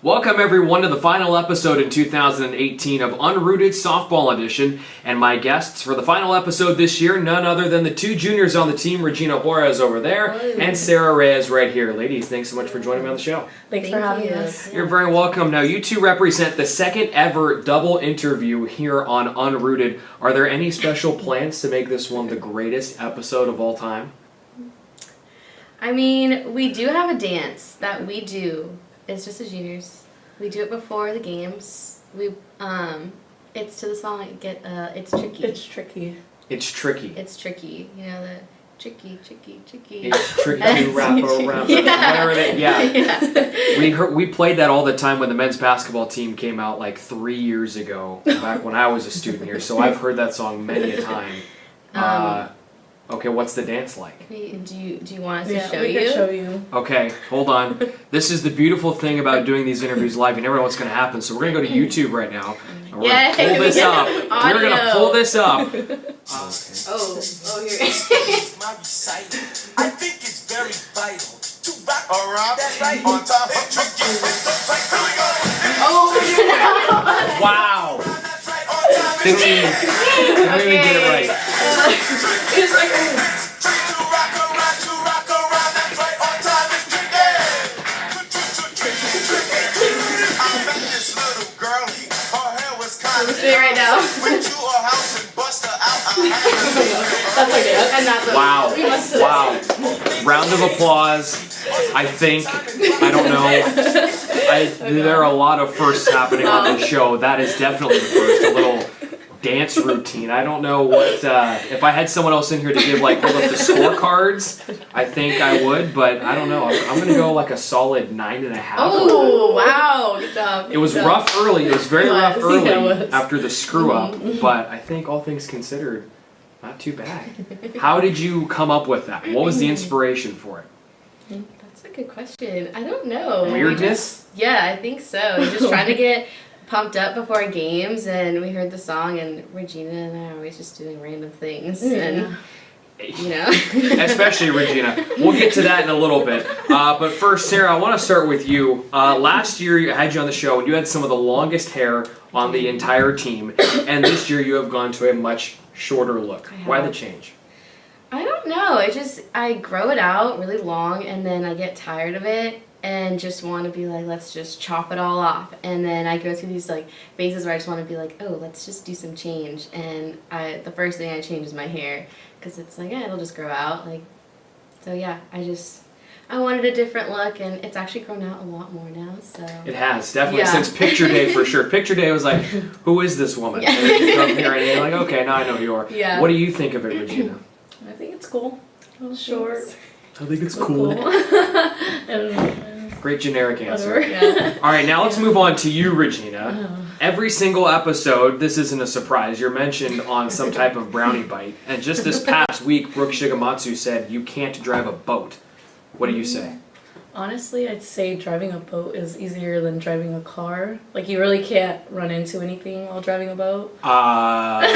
Welcome everyone to the final episode in 2018 of Unrooted Softball Edition, and my guests for the final episode this year, none other than the two juniors on the team, Regina Juarez over there, and Sarah Reyes right here. Ladies, thanks so much for joining me on the show. Thanks for having us. You're very welcome. Now, you two represent the second ever double interview here on Unrooted. Are there any special plans to make this one the greatest episode of all time? I mean, we do have a dance that we do. It's just the juniors. We do it before the games. It's to the song. It's tricky. It's tricky. It's tricky. It's tricky. You know the tricky. It's tricky to wrap around. Yeah. We played that all the time when the men's basketball team came out like 3 years ago, back when I was a student here. So I've heard that song many a time. Okay, what's the dance like? Do you want us to show we you? can show you. Okay, hold on. This is the beautiful thing about doing these interviews live. You never know what's going to happen. So we're going to go to YouTube right now. And we're going to pull this up. We're going to pull this up. Oh, here it is. I think it's very vital to rock around that right on top of tricky with the fight. Here we go. Oh, Wow. Didn't even get it right. let's do it right now. That's okay. And that's what Wow. Round of applause. I think. I don't know. There are a lot of firsts happening on this show. That is definitely the first. A little dance routine. I don't know what, if I had someone else in here to hold up the scorecards, I think I would, but I don't know. I'm going to go like a solid 9.5. Oh, wow. Good job. It was rough early. It was very rough early it was. after the screw up, but I think all things considered, not too bad. How did you come up with that? What was the inspiration for it? That's a good question. I don't know. Weirdness? Yeah, I think so. We're just trying to get pumped up before games, and we heard the song, and Regina and I are always just doing random things, and you know. Especially Regina. We'll get to that in a little bit. But first, Sarah, I want to start with you. Last year, I had you on the show, and you had some of the longest hair on the entire team, and this year you have gone to a much shorter look. Why the change? I don't know. I grow it out really long, and then I get tired of it and just want to be like, let's just chop it all off. And then I go through these like phases where I just want to be like, oh, let's just do some change. And the first thing I change is my hair, because it's like, yeah, it'll just grow out. So yeah, I wanted a different look, and it's actually grown out a lot more now. So it has, definitely, since picture day for sure. Picture day was like, who is this woman? Yeah. And then you come here and you're like, okay, now I know who you are. Yeah. What do you think of it, Regina? I think it's cool. Short. I think it's cool. I don't know. Great generic answer. Yeah. All right, now let's move on to you, Regina. Every single episode, this isn't a surprise, you're mentioned on some type of brownie bite. And just this past week, Brooke Shigematsu said you can't drive a boat. What do you say? Honestly, I'd say driving a boat is easier than driving a car. Like, you really can't run into anything while driving a boat. I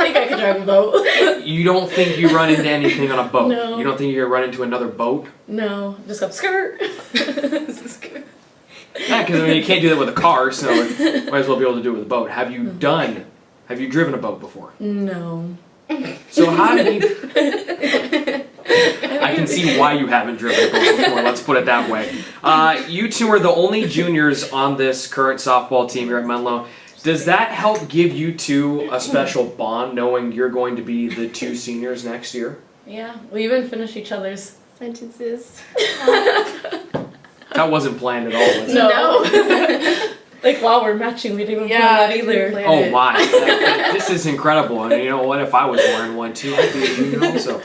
think I could drive a boat. You don't think you run into anything on a boat? No. You don't think you're going to run into another boat? No, just go skirt. Skirt. Yeah, because you can't do that with a car, so might as well be able to do it with a boat. Have you driven a boat before? No. So how did you... I can see why you haven't driven a boat before, let's put it that way. You two are the only juniors on this current softball team here at Menlo. Does that help give you two a special bond, knowing you're going to be the two seniors next year? Yeah, we even finish each other's sentences. That wasn't planned at all, was it? No. Like, while we're matching, we didn't even plan that either. Oh my, this is incredible. And you know what, if I was wearing one too, I'd be a junior also.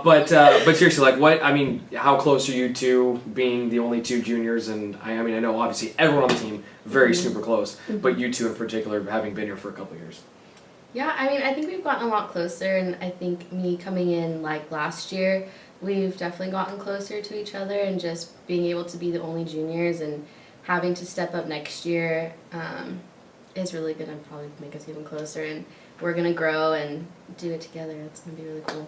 But seriously, like what, I mean, how close are you two being the only two juniors? And I mean, I know obviously everyone on the team, very super close, but you two in particular, having been here for a couple of years. Yeah, I mean, I think we've gotten a lot closer, and I think me coming in like last year, we've definitely gotten closer to each other, and just being able to be the only juniors and having to step up next year is really going to probably make us even closer, and we're going to grow and do it together. It's going to be really cool.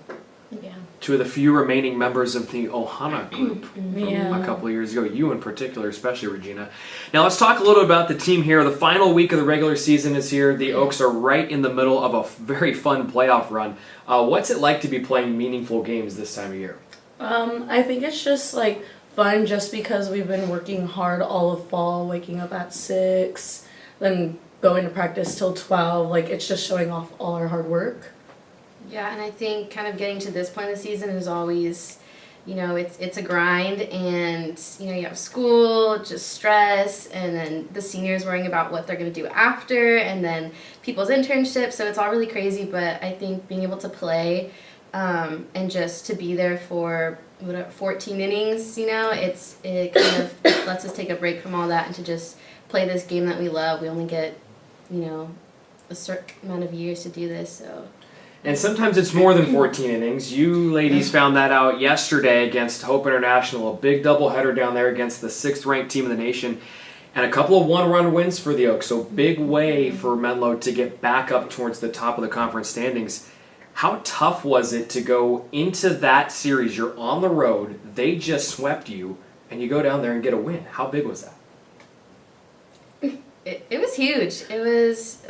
Yeah. Two of the few remaining members of the Ohana group from a couple of years ago. You in particular, especially Regina. Now let's talk a little about the team here. The final week of the regular season is here. The Oaks are right in the middle of a very fun playoff run. What's it like to be playing meaningful games this time of year? I think it's just like fun just because we've been working hard all of fall, waking up at 6, then going to practice till 12. Like, it's just showing off all our hard work. Yeah, and I think kind of getting to this point of the season is always, it's a grind, and, you have school, just stress, and then the seniors worrying about what they're going to do after, and then people's internships, so it's all really crazy, but I think being able to play and just to be there for 14 innings, it kind of lets us take a break from all that and to just play this game that we love. We only get, a certain amount of years to do this, so... And sometimes it's more than 14 innings. You ladies found that out yesterday against Hope International, a big doubleheader down there against the 6th-ranked team in the nation, and a couple of one-run wins for the Oaks. So big way for Menlo to get back up towards the top of the conference standings. How tough was it to go into that series? You're on the road, they just swept you, and you go down there and get a win. How big was that? It was huge. It was,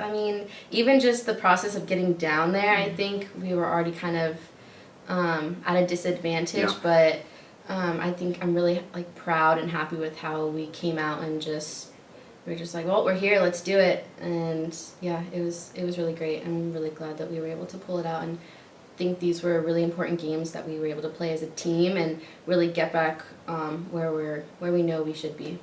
even just the process of getting down there, I think we were already kind of at a disadvantage, but I think I'm really proud and happy with how we came out and we were just like, well, we're here, let's do it. And yeah, it was really great. I'm really glad that we were able to pull it out, and think these were really important games that we were able to play as a team and really get back where we know we should be.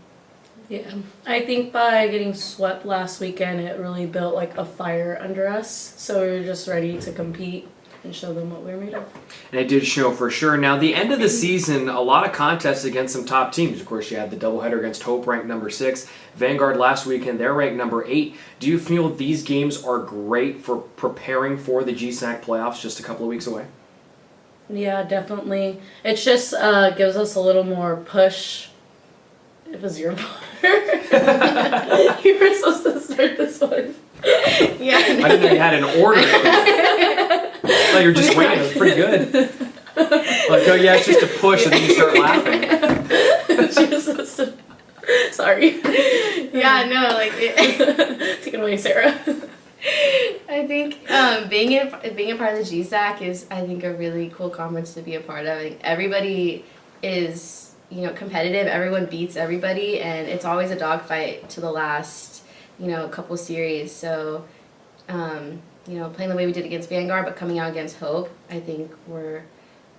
Yeah, I think by getting swept last weekend, it really built a fire under us. So we were just ready to compete and show them what we were made of. And it did show for sure. Now, the end of the season, a lot of contests against some top teams. Of course, you had the doubleheader against Hope, ranked number 6. Vanguard last weekend, they're ranked number 8. Do you feel these games are great for preparing for the GSAC playoffs just a couple of weeks away? Yeah, definitely. It just gives us a little more push. It was your part. You were supposed to start this one. Yeah. I didn't know you had an order. I thought you were just waiting. It was pretty good. Oh yeah, it's just a push and then you start laughing. She was supposed to... Sorry. Yeah, no, Take it away, Sarah. I think being a part of the GSAC is, I think, a really cool conference to be a part of. I think everybody is... competitive, everyone beats everybody, and it's always a dogfight to the last, couple series. So, playing the way we did against Vanguard, but coming out against Hope, I think we're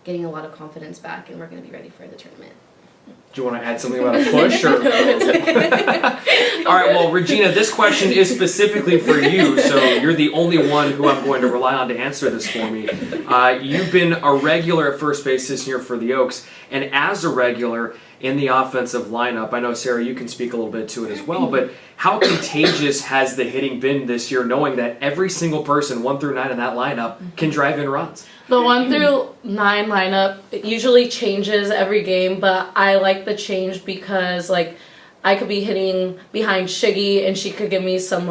getting a lot of confidence back, and we're going to be ready for the tournament. Do you want to add something about a push? Or? All right, well, Regina, this question is specifically for you, so you're the only one who I'm going to rely on to answer this for me. You've been a regular at first base this year for the Oaks, and as a regular in the offensive lineup, I know, Sarah, you can speak a little bit to it as well, but how contagious has the hitting been this year, knowing that every single person, 1 through 9 in that lineup, can drive in runs? The 1 through 9 lineup usually changes every game, but I like the change because I could be hitting behind Shiggy and she could give me some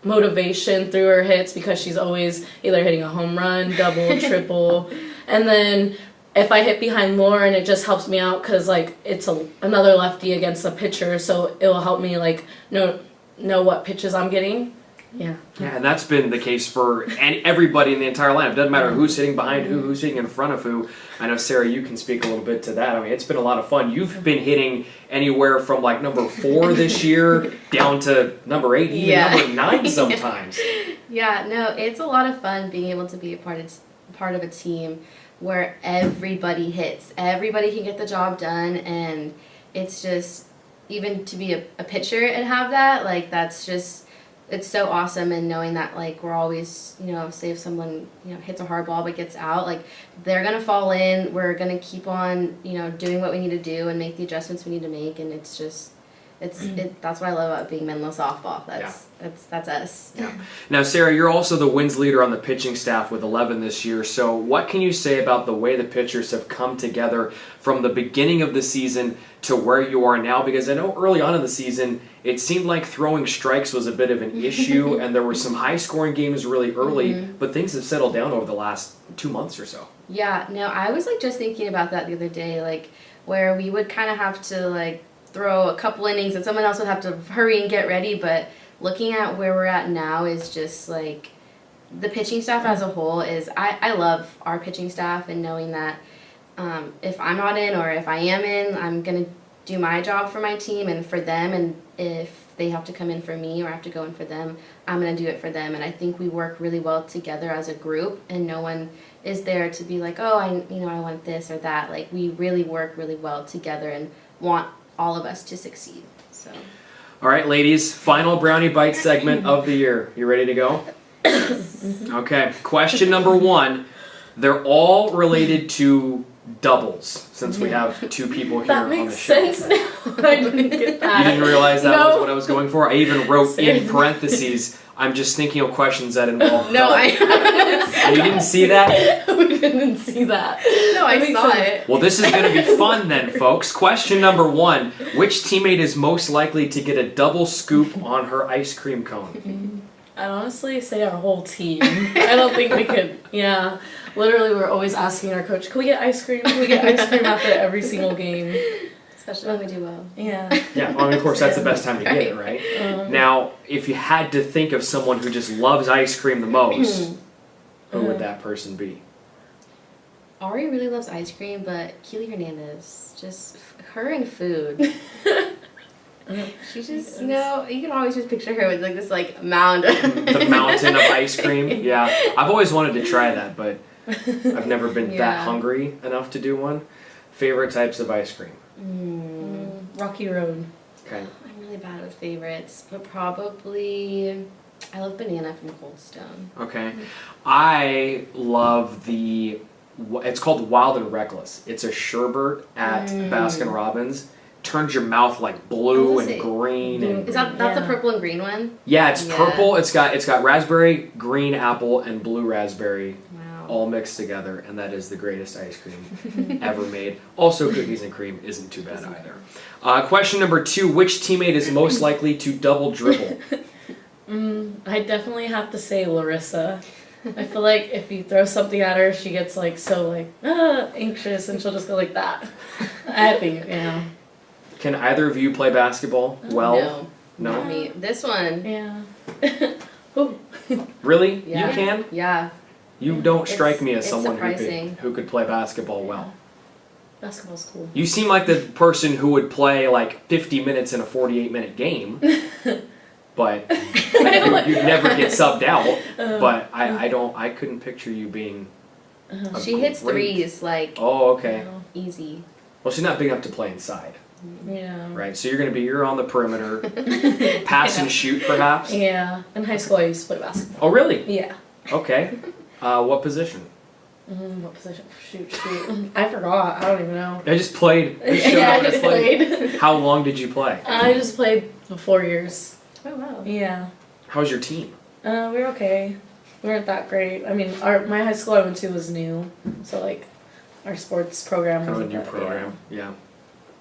motivation through her hits because she's always either hitting a home run, double, triple, and then if I hit behind Lauren, it just helps me out because it's another lefty against a pitcher, so it will help me know what pitches I'm getting. Yeah. Yeah, and that's been the case for everybody in the entire lineup. Doesn't matter who's hitting behind who's hitting in front of who. I know, Sarah, you can speak a little bit to that. I mean, it's been a lot of fun. You've been hitting anywhere from number 4 this year down to number 8, even number 9 sometimes. Yeah, no, it's a lot of fun being able to be a part of a team where everybody hits. Everybody can get the job done, and it's just, even to be a pitcher and have that, that's just... It's so awesome, and knowing that we're always, say if someone hits a hard ball but gets out, they're gonna fall in. We're gonna keep on doing what we need to do and make the adjustments we need to make, and it's just that's what I love about being Menlo softball. That's us. Yeah. Now, Sarah, you're also the wins leader on the pitching staff with 11 this year. So, what can you say about the way the pitchers have come together from the beginning of the season to where you are now? Because I know early on in the season, it seemed like throwing strikes was a bit of an issue, and there were some high-scoring games really early, but things have settled down over the last 2 months or so. Yeah, no, I was like just thinking about that the other day, like where we would kind of have to like throw a couple innings and someone else would have to hurry and get ready, but looking at where we're at now is just like the pitching staff as a whole is I love our pitching staff and knowing that if I'm not in or if I am in, I'm going to do my job for my team and for them, and if they have to come in for me or I have to go in for them, I'm going to do it for them. And I think we work really well together as a group, and no one is there to be like, oh, I want this or that. Like, we really work really well together and want all of us to succeed. So. All right, ladies, final Brownie Bite segment of the year. You ready to go? Okay, question number 1. They're all related to doubles, since we have 2 people here That on the makes show. sense now. I didn't get that. You didn't realize that was No. what I was going for? I even wrote in Seriously. parentheses, I'm just thinking of questions that involve No, doubles. You didn't see that? We didn't see that. No, I That makes saw sense. it. Well, this is going to be fun then, folks. Question number 1. Which teammate is most likely to get a double scoop on her ice cream cone? I'd honestly say our whole team. I don't think we could. Yeah. Literally, we're always asking our coach, can we get ice cream? Can we get ice cream after every single game? Especially when we do well. Yeah. Yeah, well, I mean, of course, that's the best time to get it, right? Now, if you had to think of someone who just loves ice cream the most, who would that person be? Ari really loves ice cream, but Keely Hernandez, just her and food. She just, you can always just picture her with like this like mound. The mountain of ice cream? Yeah. I've always wanted to try that, but I've never been that Yeah. hungry enough to do one. Favorite types of ice cream? Rocky Road. Okay. I'm really bad with favorites, but probably I love banana from Cold Stone. Okay. I love it's called Wild and Reckless. It's a sherbet at Baskin Robbins. Turns your mouth like blue Oh, is and it? green and Is that's the purple and green one? yeah, it's Yeah. purple. It's got raspberry, green apple, and blue raspberry Wow. all mixed together, and that is the greatest ice cream ever made. Also, cookies and cream isn't too bad either. Question number 2: Which teammate is most likely to double dribble? I definitely have to say Larissa. I feel like if you throw something at her, she gets like so like anxious, and she'll just go like that. I think, yeah. Can either of you play basketball well? No. Not me. This one. Yeah. Ooh. Really? Yeah. You can? Yeah. You don't It's- strike me as it's someone surprising. who could play basketball well. Basketball's cool. You seem like the person who would play like 50 minutes in a 48-minute game, but you'd never get subbed out. But I couldn't picture you being. A She hits great- threes like Oh, okay. easy. Well, she's not big enough to play inside, Yeah. right? So you're on the perimeter, pass and shoot, perhaps. Yeah. In high school, I used to play basketball. Oh, really? Yeah. Okay. What position? What position? Shoot. I forgot. I don't even know. I just played. Just showed Yeah, up I and just played. played. How long did you play? I just played for 4 years. Oh wow. Yeah. How was your team? We were okay. We weren't that great. I mean, my high school I went to was new, so like, our sports program Kind of a wasn't new that- program. Yeah.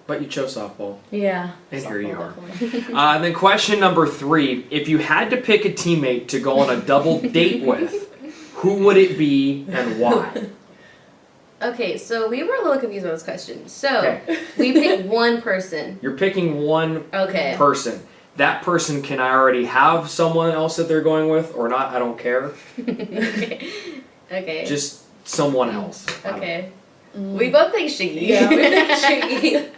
But you chose softball. Yeah. And here you are. Definitely. And then question number 3: If you had to pick a teammate to go on a double date with, who would it be and why? Okay, so we were a little confused about this question. So Okay. we picked one person. You're picking one Okay. person. That person can I already have someone else that they're going with or not? I don't care. Okay. Just someone else. I don't- Okay. We both picked Shiggy. Yeah, we picked Shiggy.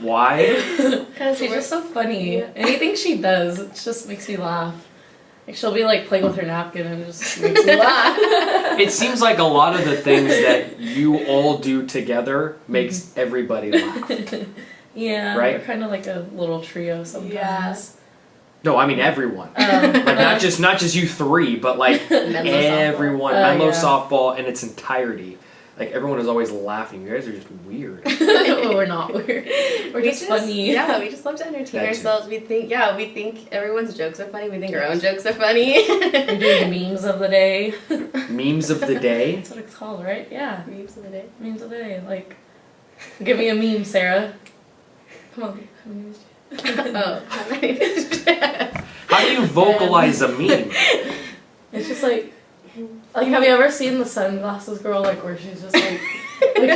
Why? Because she's just so funny. Anything she does, it just makes me laugh. Like, she'll be like playing with her napkin and it just makes me laugh. It seems like a lot of the things that you all do together makes everybody laugh. Yeah, Right? we're kind of like a little trio sometimes. Yeah. No, I mean everyone. Um, Like not just you 3, but like Menlo everyone. softball. Menlo Yeah. softball in its entirety. Like everyone is always laughing. You guys are just weird. we're not weird. We're just funny. Yeah, we just love to entertain Gotcha. ourselves. We think everyone's jokes are funny. We think our own jokes are funny. We're doing memes of the day. Memes of the day. That's what it's called, right? Yeah. Memes of the day. Memes of the day. Like, give me a meme, Sarah. Come on. Oh, how many pictures? How do you vocalize a meme? It's just like, Like, have you ever seen the sunglasses girl, like, where she's just like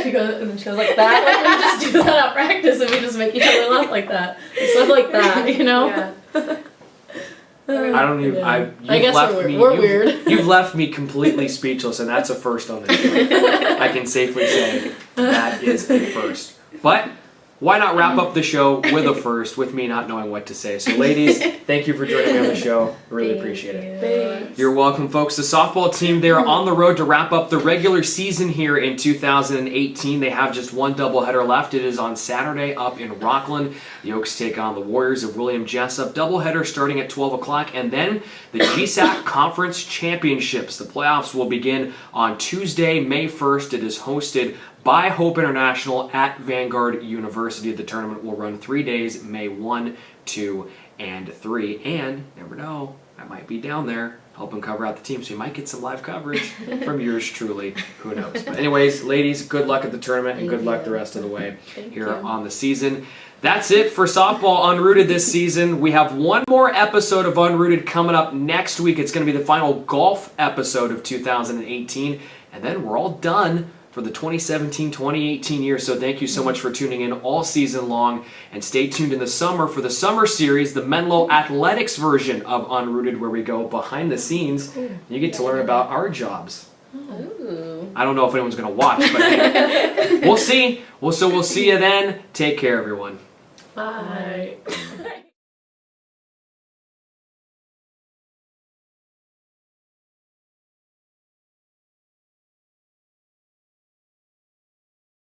she goes, and then she goes like that? Like, we just do that at practice, and we just make each other laugh like that. Stuff like that, you know? Yeah. I don't even. I You've guess left we're me. we're you've, weird. You've left me completely speechless, and that's a first on the show. I can safely say that is a first. But why not wrap up the show with a first, with me not knowing what to say? So, ladies, thank you for joining me on the show. Really appreciate it. Thanks. You're welcome, folks. The softball team, they're on the road to wrap up the regular season here in 2018. They have just one doubleheader left. It is on Saturday up in Rockland. The Oaks take on the Warriors of William Jessup. Doubleheader starting at 12 o'clock. And then the GSAC Conference Championships. The playoffs will begin on Tuesday, May 1st. It is hosted by Hope International at Vanguard University. The tournament will run 3 days, May 1, 2, and 3. And, never know, I might be down there helping cover out the team, so you might get some live coverage from yours truly. Who knows? But anyways, ladies, good luck at the tournament, and good luck the rest of the way here on the season. That's it for Softball Unrooted this season. We have one more episode of Unrooted coming up next week. It's going to be the final golf episode of 2018, and then we're all done for the 2017-2018 year. So thank you so much for tuning in all season long, and stay tuned in the summer for the summer series, the Menlo Athletics version of Unrooted, where we go behind the scenes. You get to learn about our jobs. Ooh. I don't know if anyone's going to watch, but hey, we'll see. We'll see you then. Take care, everyone. Bye.